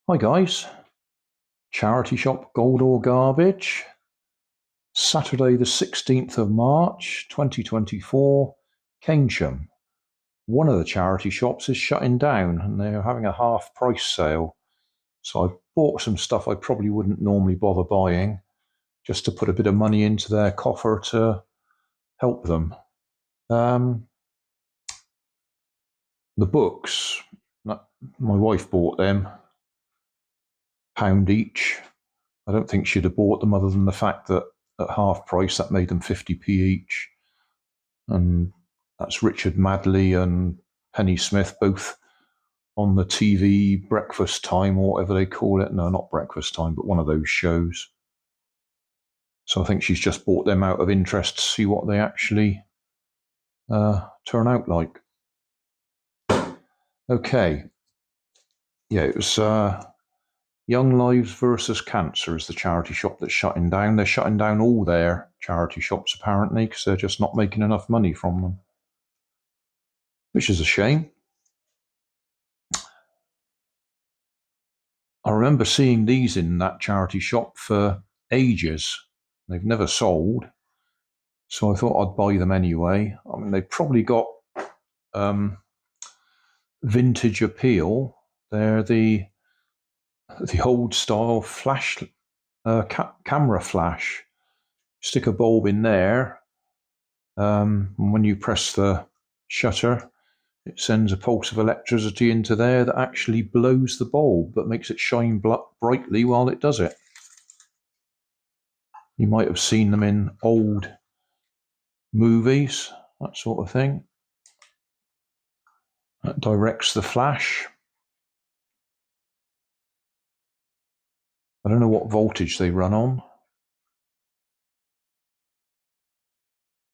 Hi guys, charity shop Gold or Garbage, Saturday the 16th of March 2024, Keynsham. One of the charity shops is shutting down and they're having a half price sale. So I've bought some stuff I probably wouldn't normally bother buying just to put a bit of money into their coffer to help them. The books, my wife bought them, £1 each. I don't think she'd have bought them other than the fact that at half price that made them 50p each. And that's Richard Madley and Penny Smith, both on the TV breakfast time or whatever they call it. No, not breakfast time, but one of those shows. So I think she's just bought them out of interest to see what they actually turn out like. Okay. Yeah, it was Young Lives versus Cancer is the charity shop that's shutting down. They're shutting down all their charity shops apparently because they're just not making enough money from them, which is a shame. I remember seeing these in that charity shop for ages. They've never sold, so I thought I'd buy them anyway. I mean, they've probably got vintage appeal. They're the old style flash camera flash. Stick a bulb in there, and when you press the shutter, it sends a pulse of electricity into there that actually blows the bulb, but makes it shine brightly while it does it. You might have seen them in old movies, that sort of thing. That directs the flash. I don't know what voltage they run on.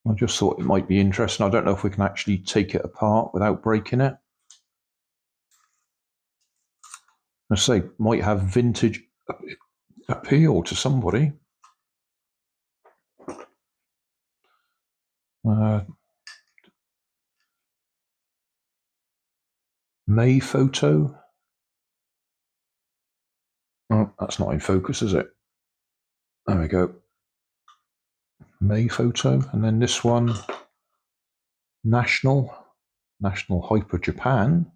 I just thought it might be interesting. I don't know if we can actually take it apart without breaking it. I say, might have vintage appeal to somebody. May photo. Oh, that's not in focus, is it? There we go. May photo. And then this one, National Hyper Japan.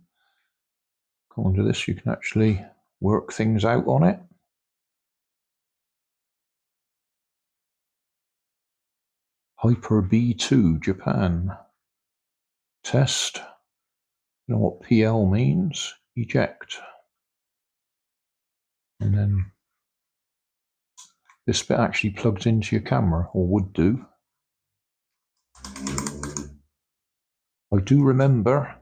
According to this, you can actually work things out on it. Hyper B2 Japan. Test. You know what PL means? Eject. And then this bit actually plugs into your camera, or would do. I do remember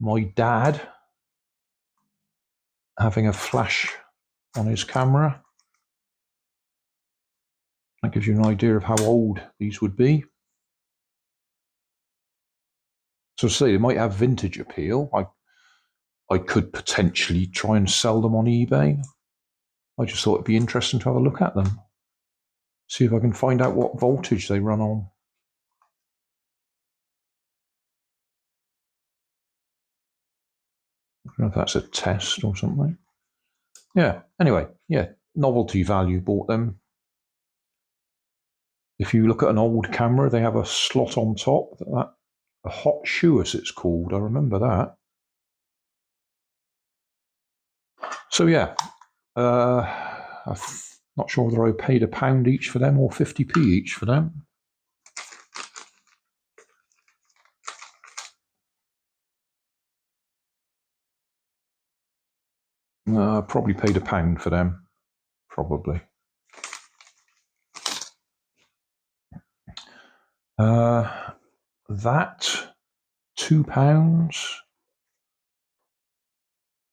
my dad having a flash on his camera. That gives you an idea of how old these would be. So say they might have vintage appeal. I could potentially try and sell them on eBay. I just thought it'd be interesting to have a look at them. See if I can find out what voltage they run on. I don't know if that's a test or something. Yeah, anyway, yeah, novelty value, bought them. If you look at an old camera, they have a slot on top, a hot shoe as it's called. I remember that. So yeah, I'm not sure whether I paid £1 each for them or 50p each for them. Probably paid £1 for them, probably. That £2.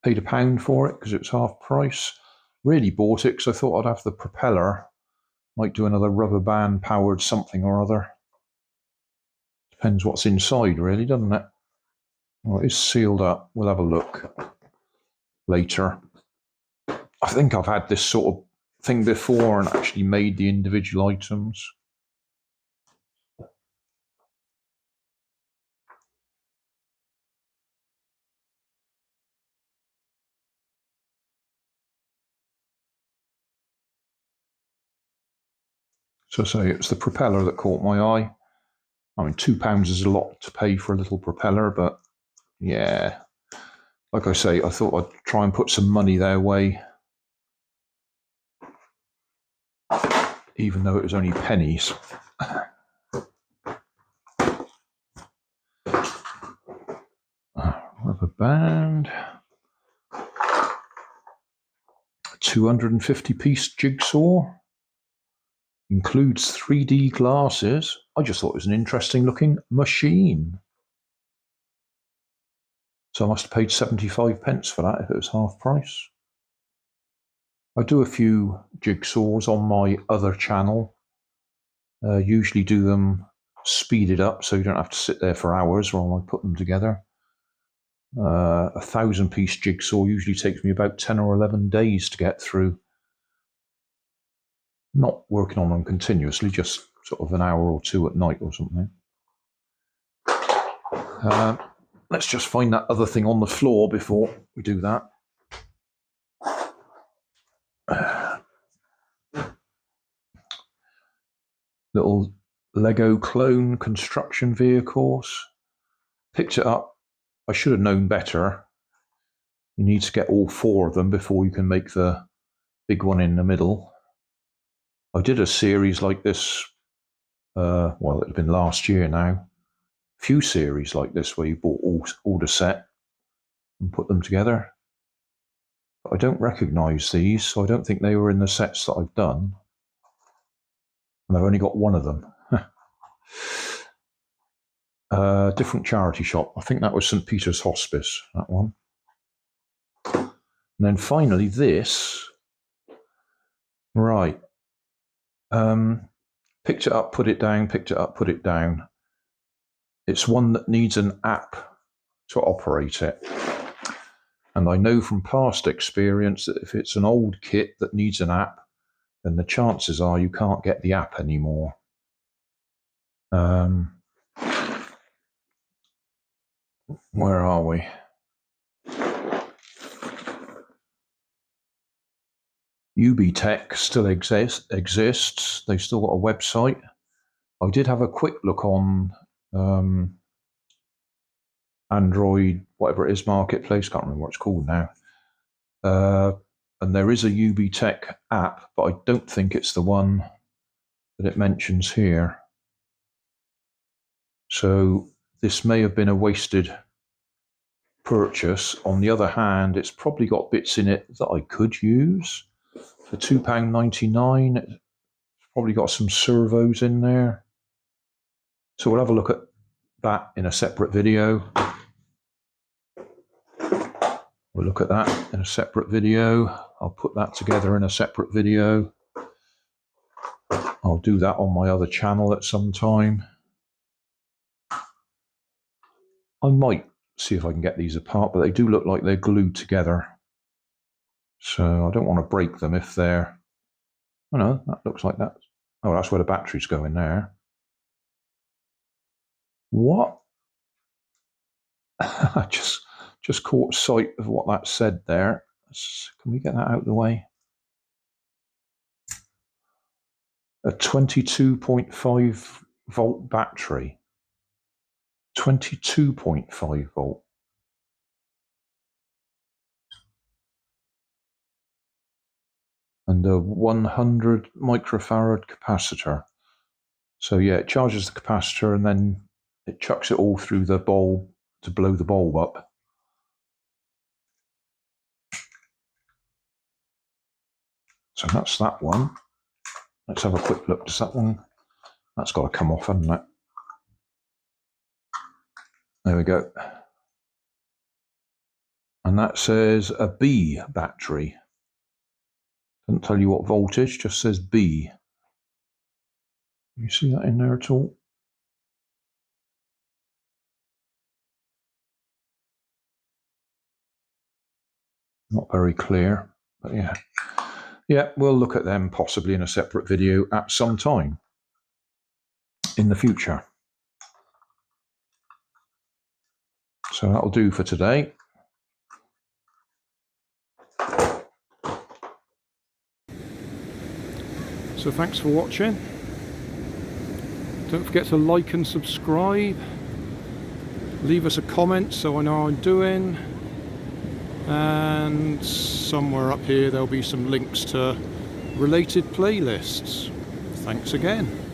Paid £1 for it because it's half price. Really bought it because I thought I'd have the propeller. Might do another rubber band powered something or other. Depends what's inside, really, doesn't it? Well, it is sealed up. We'll have a look later. I think I've had this sort of thing before and actually made the individual items. So say it's the propeller that caught my eye. I mean, £2 is a lot to pay for a little propeller, but yeah, like I say, I thought I'd try and put some money their way, even though it was only pennies. Rubber band. 250-piece jigsaw. Includes 3D glasses. I just thought it was an interesting looking machine. So I must have paid 75p for that if it was half price. I do a few jigsaws on my other channel. Usually do them speeded up so you don't have to sit there for hours while I put them together. A 1,000-piece jigsaw usually takes me about 10 or 11 days to get through. Not working on them continuously, just sort of an hour or two at night or something. Let's just find that other thing on the floor before we do that. Little Lego clone construction vehicles. Picked it up. I should have known better. You need to get all 4 of them before you can make the big one in the middle. I did a series like this, well, it had been last year now. A few series like this where you bought all the set and put them together. But I don't recognise these, so I don't think they were in the sets that I've done. And I've only got one of them. Different charity shop. I think that was St. Peter's Hospice, that one. And then finally this. Right. Picked it up, put it down, picked it up, put it down. It's one that needs an app to operate it. And I know from past experience that if it's an old kit that needs an app, then the chances are you can't get the app anymore. Where are we? UBTech still exists. They've still got a website. I did have a quick look on Android, whatever it is, Marketplace. Can't remember what it's called now. And there is a UBTech app, but I don't think it's the one that it mentions here. So this may have been a wasted purchase. On the other hand, it's probably got bits in it that I could use. For £2.99, it's probably got some servos in there. So we'll have a look at that in a separate video. We'll look at that in a separate video. I'll put that together in a separate video. I'll do that on my other channel at some time. I might see if I can get these apart, but they do look like they're glued together. So I don't want to break them if they're... Oh no, that looks like that. Oh, that's where the batteries go in there. What? I just caught sight of what that said there. Can we get that out of the way? A 22.5 volt battery. 22.5 volt. And a 100 microfarad capacitor. So yeah, it charges the capacitor and then it chucks it all through the bulb to blow the bulb up. So that's that one. Let's have a quick look. Does that one? That's got to come off, hasn't it? There we go. And that says a B battery. Doesn't tell you what voltage, just says B. Can you see that in there at all? Not very clear, but yeah. Yeah, we'll look at them possibly in a separate video at some time in the future. So that'll do for today. So thanks for watching. Don't forget to like and subscribe. Leave us a comment so I know how I'm doing. And somewhere up here there'll be some links to related playlists. Thanks again.